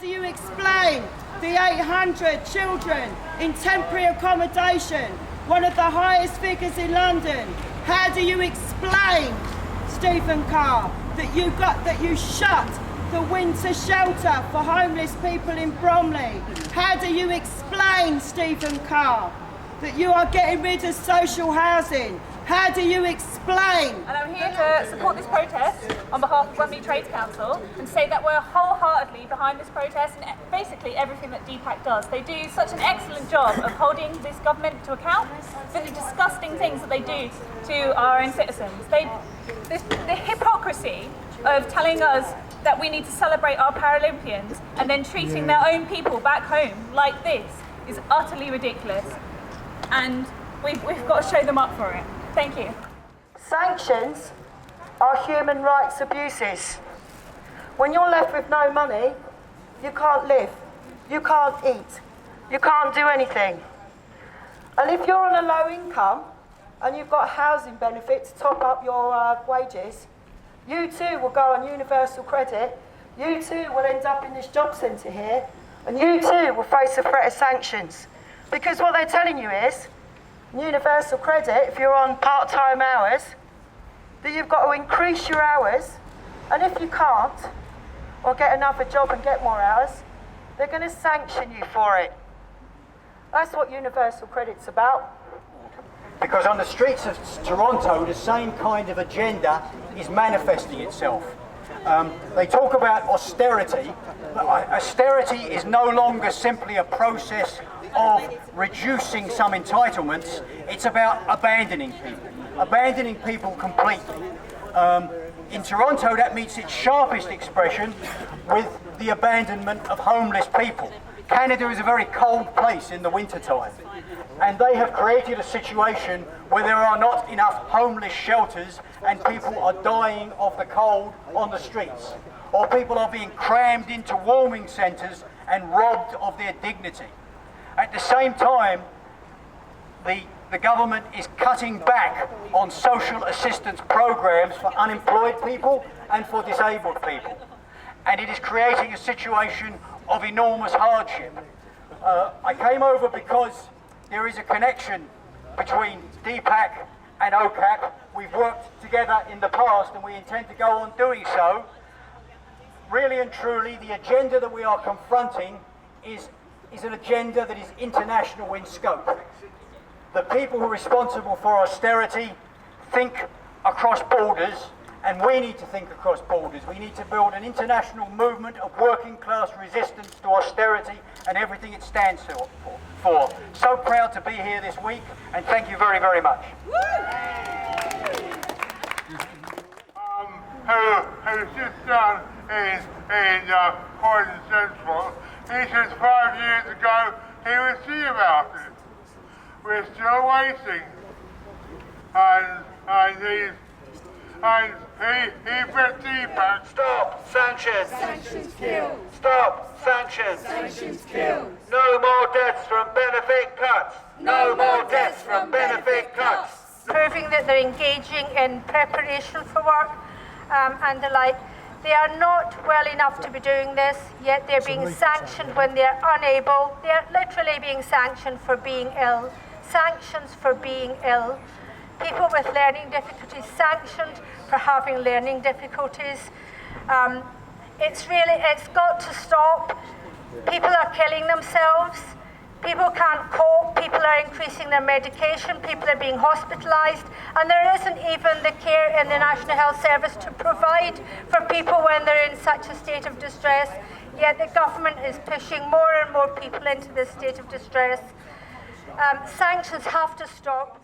do you explain the 800 children in temporary accommodation, one of the highest figures in London? How do you explain, Stephen Carr, that you shut the winter shelter for homeless people in Bromley? How do you explain, Stephen Carr, that you are getting rid of social housing? How do you explain? And I'm here to support this protest on behalf of Bromley Trades Council and say that we're wholeheartedly behind this protest and basically everything that DPAC does. They do such an excellent job of holding this government to account for the disgusting things that they do to our own citizens. The hypocrisy of telling us that we need to celebrate our Paralympians and then treating their own people back home like this is utterly ridiculous. And we've got to show them up for it. Thank you. Sanctions are human rights abuses. When you're left with no money, you can't live, you can't eat, you can't do anything. And if you're on a low income and you've got a housing benefit to top up your wages, you too will go on universal credit, you too will end up in this job centre here, and you too will face the threat of sanctions. Because what they're telling you is, universal credit, if you're on part-time hours, that you've got to increase your hours, and if you can't, or get another job and get more hours, they're going to sanction you for it. That's what universal credit's about. Because on the streets of Toronto, the same kind of agenda is manifesting itself. They talk about austerity, but austerity is no longer simply a process of reducing some entitlements. It's about abandoning people completely. In Toronto, that meets its sharpest expression with the abandonment of homeless people. Canada is a very cold place in the wintertime, and they have created a situation where there are not enough homeless shelters and people are dying of the cold on the streets, or people are being crammed into warming centres and robbed of their dignity. At the same time, the government is cutting back on social assistance programs for unemployed people and for disabled people. And it is creating a situation of enormous hardship. I came over because there is a connection between DPAC and OCAP. We've worked together in the past and we intend to go on doing so. Really and truly, the agenda that we are confronting is an agenda that is international in scope. The people who are responsible for austerity think across borders, and we need to think across borders. We need to build an international movement of working class resistance to austerity and everything it stands for. So proud to be here this week, and thank you very, very much. Who sits down in Croydon Central. He said 5 years ago he would see about it. We're still waiting. And he bet DPAC. Stop sanctions. Sanctions kill. Stop sanctions. Sanctions kill. No more deaths from benefit cuts. No more deaths from benefit cuts. Proving that they're engaging in preparation for work and the like. They are not well enough to be doing this, yet they're being sanctioned when they're unable. They're literally being sanctioned for being ill. Sanctions for being ill. People with learning difficulties sanctioned for having learning difficulties. It's got to stop. People are killing themselves. People can't cope. People are increasing their medication. People are being hospitalised. And there isn't even the care in the National Health Service to provide for people when they're in such a state of distress. Yet the government is pushing more and more people into this state of distress. Sanctions have to stop.